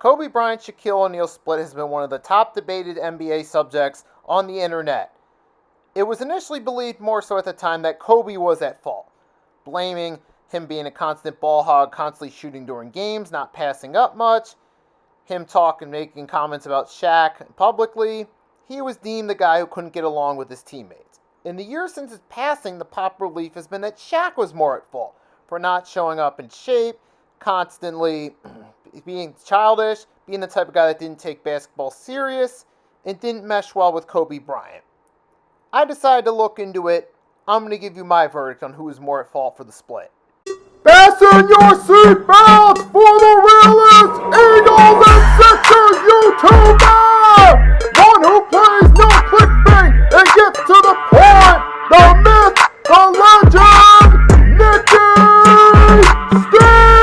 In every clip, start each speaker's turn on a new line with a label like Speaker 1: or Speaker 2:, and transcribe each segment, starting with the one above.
Speaker 1: Kobe Bryant Shaquille O'Neal split has been one of the top debated NBA subjects on the internet. It was initially believed more so at the time that Kobe was at fault, blaming him being a constant ball hog, constantly shooting during games, not passing up much, him talking, making comments about Shaq publicly. He was deemed the guy who couldn't get along with his teammates. In the years since his passing, the popular belief has been that Shaq was more at fault for not showing up in shape, constantly being childish, being the type of guy that didn't take basketball serious, and didn't mesh well with Kobe Bryant. I decided to look into it. I'm going to give you my verdict on who is more at fault for the split.
Speaker 2: Fasten your seatbelts for the realest Eagles and Sixers YouTuber! One who plays no clickbait and gets to the point! The myth, the legend, Nicky Steves!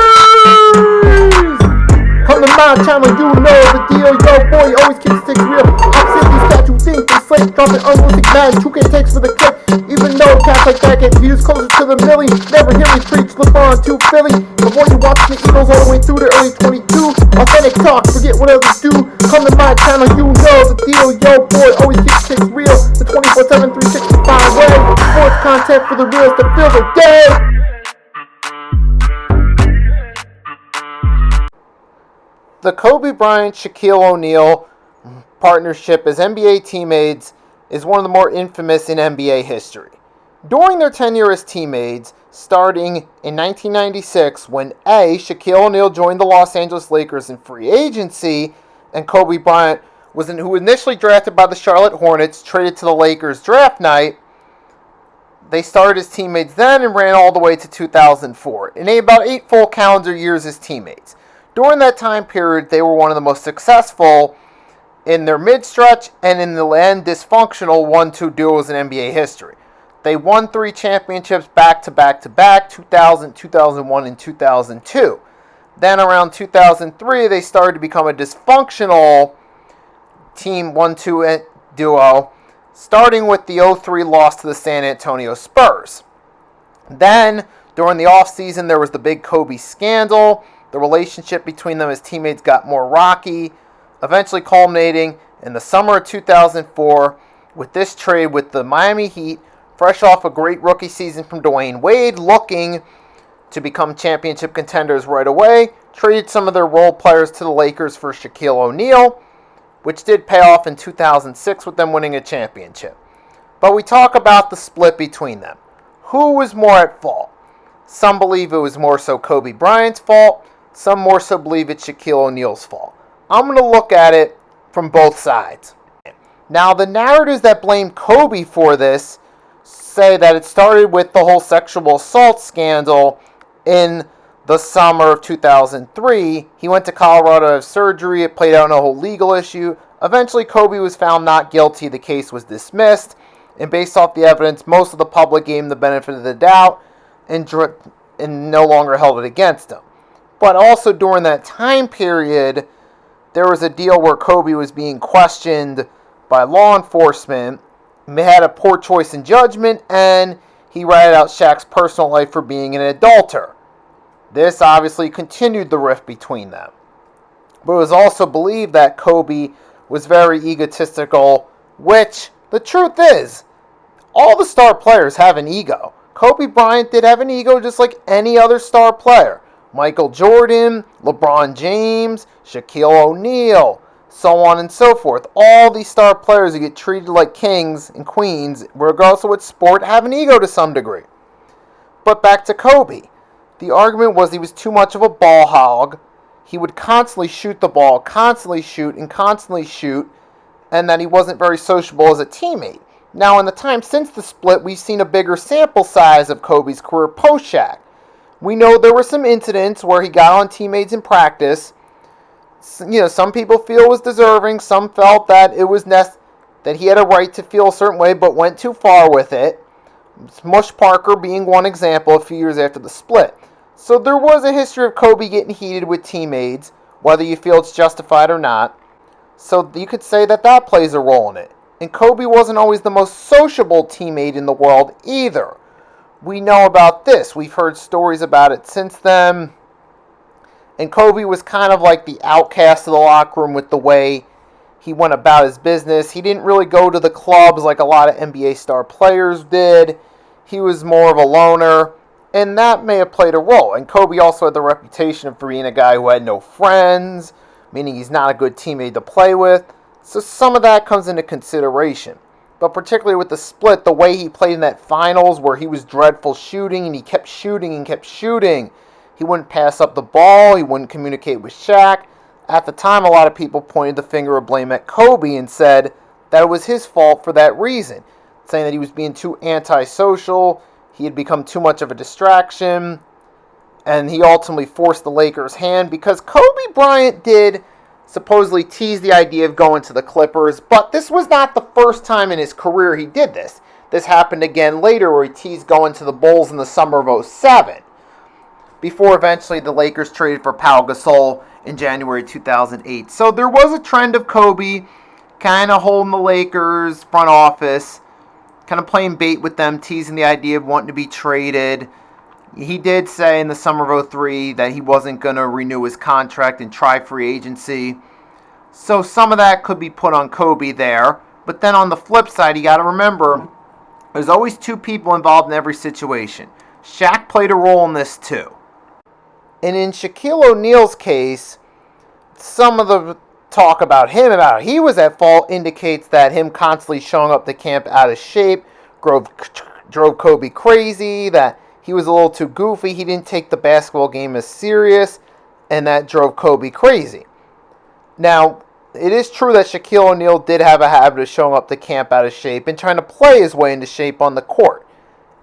Speaker 2: Come to my channel, you know the deal. Yo, boy, always keeps things real. I'm simply stat, you think they slate, dropping unrealistic mags, 2K takes for the clip. Even though cats like that get views closer to the milli, never hear me preach, LeBron to Philly. Before you watch the Eagles all the way through the early 22, authentic talk, forget what others do. Come to my channel, you know the deal. Yo, boy, always keeps things real. The 24/7, 365 way. Sports content for the reals that fill the day.
Speaker 1: The Kobe Bryant Shaquille O'Neal partnership as NBA teammates is one of the more infamous in NBA history. During their tenure as teammates, starting in 1996 when Shaquille O'Neal joined the Los Angeles Lakers in free agency, and Kobe Bryant who was initially drafted by the Charlotte Hornets, traded to the Lakers draft night. They started as teammates then and ran all the way to 2004, in about 8 full calendar years as teammates. During that time period, they were one of the most successful in their mid-stretch and in the end dysfunctional 1-2 duos in NBA history. They won 3 championships back-to-back-to-back, 2000, 2001, and 2002. Then around 2003, they started to become a dysfunctional team 1-2 duo, starting with the 0-3 loss to the San Antonio Spurs. Then, during the offseason, there was the big Kobe scandal. The relationship between them as teammates got more rocky, eventually culminating in the summer of 2004 with this trade with the Miami Heat, fresh off a great rookie season from Dwayne Wade, looking to become championship contenders right away, traded some of their role players to the Lakers for Shaquille O'Neal, which did pay off in 2006 with them winning a championship. But we talk about the split between them. Who was more at fault? Some believe it was more so Kobe Bryant's fault. Some more so believe it's Shaquille O'Neal's fault. I'm going to look at it from both sides. Now, the narratives that blame Kobe for this say that it started with the whole sexual assault scandal in the summer of 2003. He went to Colorado to have surgery. It played out in a whole legal issue. Eventually, Kobe was found not guilty. The case was dismissed. And based off the evidence, most of the public gave him the benefit of the doubt and no longer held it against him. But also during that time period, there was a deal where Kobe was being questioned by law enforcement, had a poor choice in judgment, and he ratted out Shaq's personal life for being an adulterer. This obviously continued the rift between them. But it was also believed that Kobe was very egotistical, which, the truth is, all the star players have an ego. Kobe Bryant did have an ego just like any other star player. Michael Jordan, LeBron James, Shaquille O'Neal, so on and so forth. All these star players who get treated like kings and queens, regardless of what sport, have an ego to some degree. But back to Kobe. The argument was he was too much of a ball hog. He would constantly shoot the ball, constantly shoot, and that he wasn't very sociable as a teammate. Now, in the time since the split, we've seen a bigger sample size of Kobe's career post-Shaq. We know there were some incidents where he got on teammates in practice. Some people feel it was deserving. Some felt that it was that he had a right to feel a certain way, but went too far with it. Mush Parker being one example a few years after the split. So there was a history of Kobe getting heated with teammates, whether you feel it's justified or not. So you could say that plays a role in it. And Kobe wasn't always the most sociable teammate in the world either. We know about this. We've heard stories about it since then. And Kobe was kind of like the outcast of the locker room with the way he went about his business. He didn't really go to the clubs like a lot of NBA star players did. He was more of a loner, and that may have played a role. And Kobe also had the reputation of being a guy who had no friends, meaning he's not a good teammate to play with. So some of that comes into consideration. But particularly with the split, the way he played in that finals where he was dreadful shooting and he kept shooting and kept shooting. He wouldn't pass up the ball. He wouldn't communicate with Shaq. At the time, a lot of people pointed the finger of blame at Kobe and said that it was his fault for that reason, saying that he was being too antisocial, he had become too much of a distraction, and he ultimately forced the Lakers' hand because Kobe Bryant did supposedly tease the idea of going to the Clippers, but this was not the first time in his career he did this. This happened again later where he teased going to the Bulls in the summer of '07, before eventually the Lakers traded for Pau Gasol in January 2008. So there was a trend of Kobe kind of holding the Lakers front office, kind of playing bait with them, teasing the idea of wanting to be traded. He did say in the summer of '03 that he wasn't going to renew his contract and try free agency. So some of that could be put on Kobe there. But then on the flip side, you got to remember, there's always two people involved in every situation. Shaq played a role in this too. And in Shaquille O'Neal's case, some of the talk about him, about how he was at fault, indicates that him constantly showing up to camp out of shape drove Kobe crazy, that he was a little too goofy, he didn't take the basketball game as serious, and that drove Kobe crazy. Now, it is true that Shaquille O'Neal did have a habit of showing up to camp out of shape and trying to play his way into shape on the court.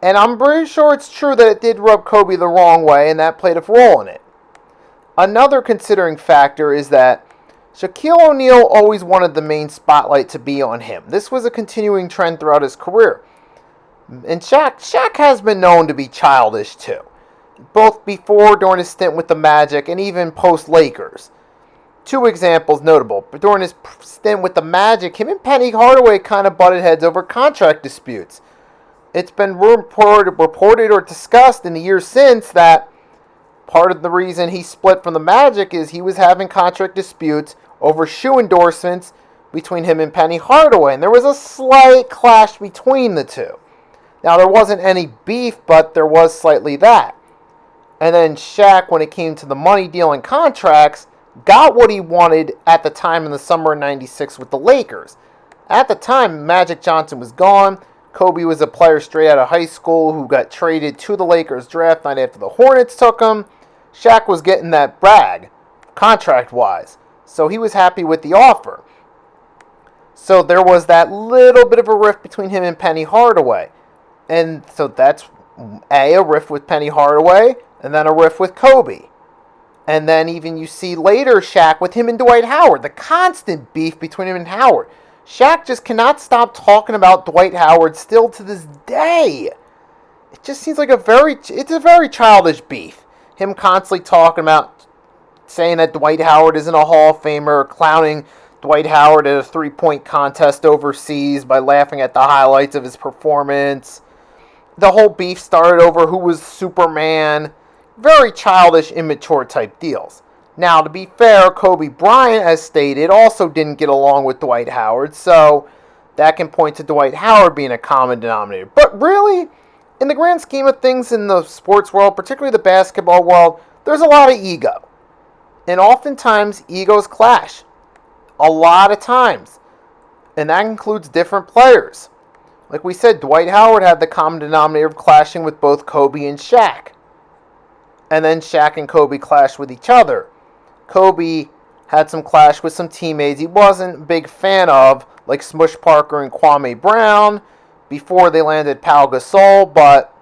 Speaker 1: And I'm pretty sure it's true that it did rub Kobe the wrong way, and that played a role in it. Another considering factor is that Shaquille O'Neal always wanted the main spotlight to be on him. This was a continuing trend throughout his career. And Shaq has been known to be childish too, both before, during his stint with the Magic, and even post-Lakers. Two examples notable. But during his stint with the Magic, him and Penny Hardaway kind of butted heads over contract disputes. It's been reported or discussed in the years since that part of the reason he split from the Magic is he was having contract disputes over shoe endorsements between him and Penny Hardaway. And there was a slight clash between the two. Now, there wasn't any beef, but there was slightly that. And then Shaq, when it came to the money deal and contracts, got what he wanted at the time in the summer of '96 with the Lakers. At the time, Magic Johnson was gone. Kobe was a player straight out of high school who got traded to the Lakers draft night after the Hornets took him. Shaq was getting that bag, contract-wise. So he was happy with the offer. So there was that little bit of a rift between him and Penny Hardaway. And so that's a rift with Penny Hardaway, and then a rift with Kobe. And then even you see later Shaq with him and Dwight Howard, the constant beef between him and Howard. Shaq just cannot stop talking about Dwight Howard still to this day. It just seems like it's a very childish beef. Him constantly talking about, saying that Dwight Howard isn't a Hall of Famer, clowning Dwight Howard at a three-point contest overseas by laughing at the highlights of his performance. The whole beef started over who was Superman. Very childish, immature type deals. Now, to be fair, Kobe Bryant, as stated, also didn't get along with Dwight Howard, so that can point to Dwight Howard being a common denominator. But really, in the grand scheme of things in the sports world, particularly the basketball world, there's a lot of ego. And oftentimes, egos clash. A lot of times. And that includes different players. Like we said, Dwight Howard had the common denominator of clashing with both Kobe and Shaq. And then Shaq and Kobe clashed with each other. Kobe had some clash with some teammates he wasn't a big fan of, like Smush Parker and Kwame Brown, before they landed Pau Gasol. But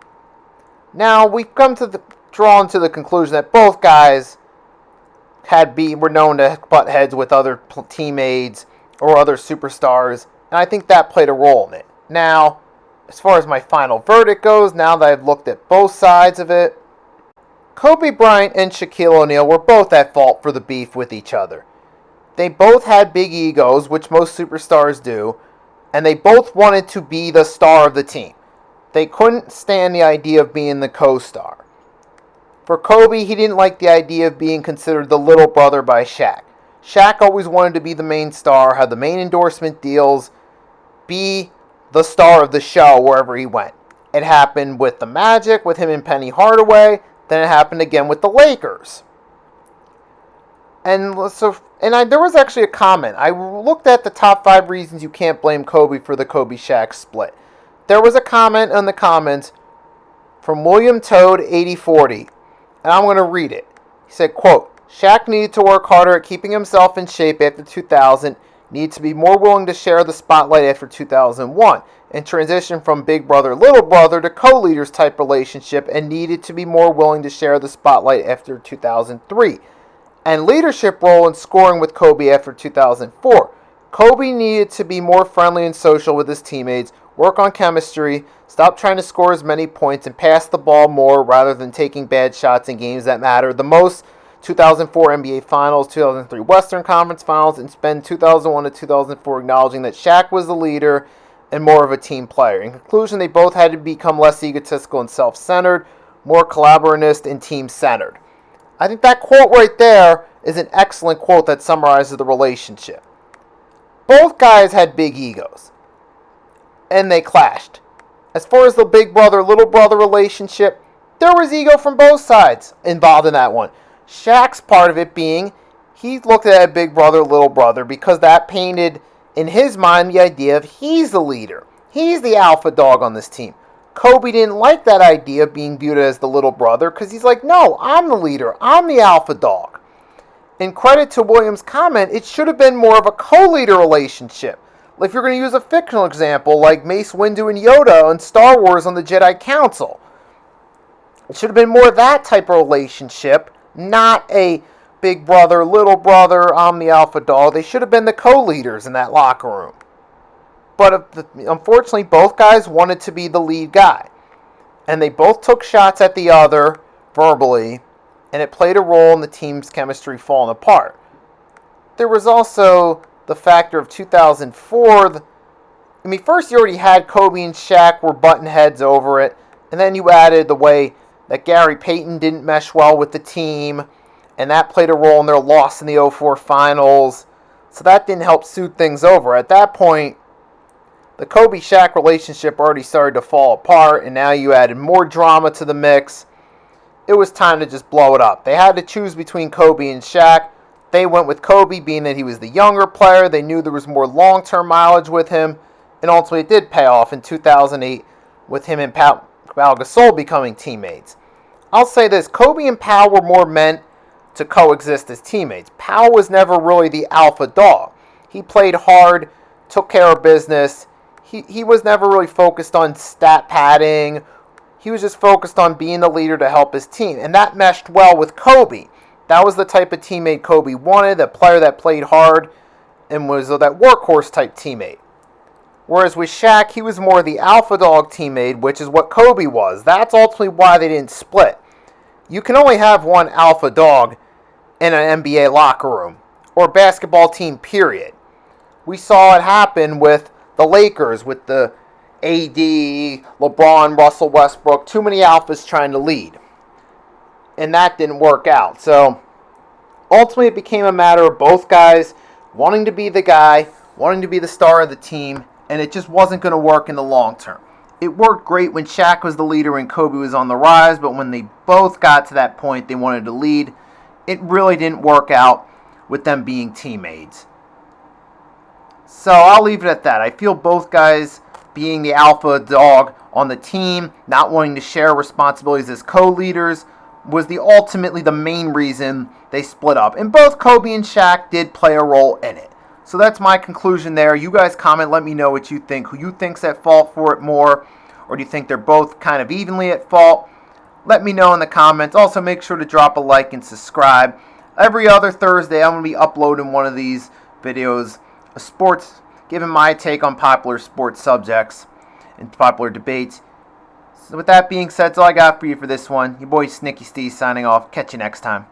Speaker 1: now we've come to drawn to the conclusion that both guys were known to butt heads with other teammates or other superstars, and I think that played a role in it. Now, as far as my final verdict goes, now that I've looked at both sides of it, Kobe Bryant and Shaquille O'Neal were both at fault for the beef with each other. They both had big egos, which most superstars do, and they both wanted to be the star of the team. They couldn't stand the idea of being the co-star. For Kobe, he didn't like the idea of being considered the little brother by Shaq. Shaq always wanted to be the main star, have the main endorsement deals, be the star of the show wherever he went. It happened with the Magic, with him and Penny Hardaway. Then it happened again with the Lakers. There was actually a comment. I looked at the top 5 reasons you can't blame Kobe for the Kobe-Shaq split. There was a comment in the comments from William Toad 8040, and I'm going to read it. He said, quote, Shaq needed to work harder at keeping himself in shape after 2000, needed to be more willing to share the spotlight after 2001, and transition from big brother, little brother to co-leaders type relationship, and needed to be more willing to share the spotlight after 2003. And leadership role in scoring with Kobe after 2004. Kobe needed to be more friendly and social with his teammates, work on chemistry, stop trying to score as many points, and pass the ball more rather than taking bad shots in games that matter the most. 2004 NBA Finals, 2003 Western Conference Finals, and spend 2001 to 2004 acknowledging that Shaq was the leader and more of a team player. In conclusion, they both had to become less egotistical and self-centered, more collaborationist and team-centered. I think that quote right there is an excellent quote that summarizes the relationship. Both guys had big egos, and they clashed. As far as the big brother, little brother relationship, there was ego from both sides involved in that one. Shaq's part of it being he looked at a big brother, little brother, because that painted in his mind the idea of he's the leader. He's the alpha dog on this team. Kobe didn't like that idea of being viewed as the little brother because he's like, no, I'm the leader. I'm the alpha dog. In credit to Williams' comment, it should have been more of a co-leader relationship. If you're going to use a fictional example like Mace Windu and Yoda in Star Wars on the Jedi Council, it should have been more that type of relationship, not a big brother, little brother, I'm the alpha dog. They should have been the co-leaders in that locker room. But unfortunately, both guys wanted to be the lead guy. And they both took shots at the other verbally, and it played a role in the team's chemistry falling apart. There was also the factor of 2004. First you already had Kobe and Shaq were butting heads over it, and then you added the way that Gary Payton didn't mesh well with the team, and that played a role in their loss in the 2004 finals. So that didn't help soothe things over. At that point, the Kobe-Shaq relationship already started to fall apart, and now you added more drama to the mix. It was time to just blow it up. They had to choose between Kobe and Shaq. They went with Kobe, being that he was the younger player. They knew there was more long-term mileage with him, and ultimately it did pay off in 2008 with him and Pau Gasol becoming teammates. I'll say this, Kobe and Pau were more meant to coexist as teammates. Pau was never really the alpha dog. He played hard, took care of business. He was never really focused on stat padding. He was just focused on being the leader to help his team. And that meshed well with Kobe. That was the type of teammate Kobe wanted, a player that played hard and was that workhorse type teammate. Whereas with Shaq, he was more the alpha dog teammate, which is what Kobe was. That's ultimately why they didn't split. You can only have one alpha dog in an NBA locker room or basketball team, period. We saw it happen with the Lakers, with the AD, LeBron, Russell Westbrook, too many alphas trying to lead. And that didn't work out. So ultimately it became a matter of both guys wanting to be the guy, wanting to be the star of the team, and it just wasn't going to work in the long term. It worked great when Shaq was the leader and Kobe was on the rise, but when they both got to that point they wanted to lead, it really didn't work out with them being teammates. So I'll leave it at that. I feel both guys being the alpha dog on the team, not wanting to share responsibilities as co-leaders, was ultimately the main reason they split up. And both Kobe and Shaq did play a role in it. So that's my conclusion there. You guys comment, let me know what you think. Who you think's at fault for it more? Or do you think they're both kind of evenly at fault? Let me know in the comments. Also, make sure to drop a like and subscribe. Every other Thursday, I'm going to be uploading one of these videos, sports, giving my take on popular sports subjects and popular debates. So with that being said, that's all I got for you for this one. Your boy Snicky Steve signing off. Catch you next time.